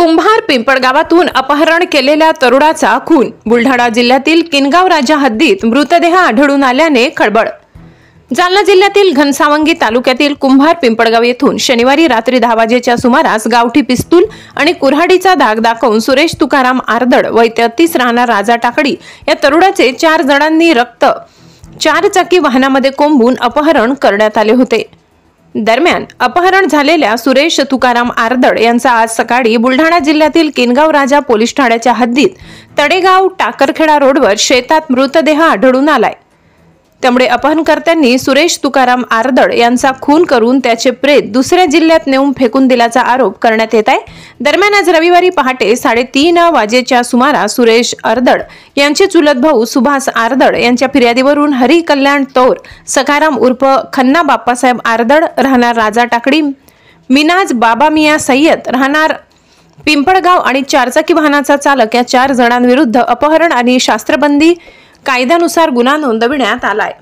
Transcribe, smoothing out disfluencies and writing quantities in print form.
कुंभार पिंपळगावातून अपहरण केलेल्या तरुणाचा खून. बुलढाणा जिल्ह्यातील किनगाव राजा हद्दीत मृतदेह आढळून आल्याने खळबळ. जालना जिल्ह्यातील घनसावंगी तालुक्यातील कुंभार पिंपळगाव येथून शनिवारी रात्री 10 वाजेच्या सुमारास गावठी पिस्तूल आणि कुऱ्हाडीचा धाक दाखवून सुरेश तुकाराम आरदड वय 33 राहणार राजा टाकडी या तरुणाचे 4 जणांनी रक्त 4 चाकी वाहनामध्ये कोंबून अपहरण करण्यात आले होते. दरम्यान अपहरण झालेल्या सुरेश तुकाराम आरदड यांचा आज सकाळी बुलढाणा जिल्ह्यातील किनगाव राजा पोलीस ठाण्याच्या हद्दीत तडेगाव टाकरखेडा रोडवर शेतात मृतदेह आढळून आलाय. त्यामुळे अपहरणकर्त्यांनी सुरेश तुकाराम आरदड यांचा खून करून त्याचे प्रेत दुसऱ्या जिल्ह्यात नेऊन फेकून दिल्याचा आरोप करण्यात येत आहे. दरम्यान आज रविवारी पहाटे 3:30 वाजेच्या सुमारास सुरेश आरदड यांचे चुलत भाऊ सुभाष आरदड यांच्या फिर्यादीवरून हरी कल्याण तौर सखाराम उर्फ खन्ना बाप्पासाहेब आरदड राहणार राजा टाकडी, मिनाज बाबा मिया सय्यद राहणार पिंपळगाव आणि 4 चाकी वाहनाचा चालक या 4 जणांविरुद्ध अपहरण आणि शस्त्रबंदी कायद्यानुसार गुन्हा नोंदविण्यात आलाय.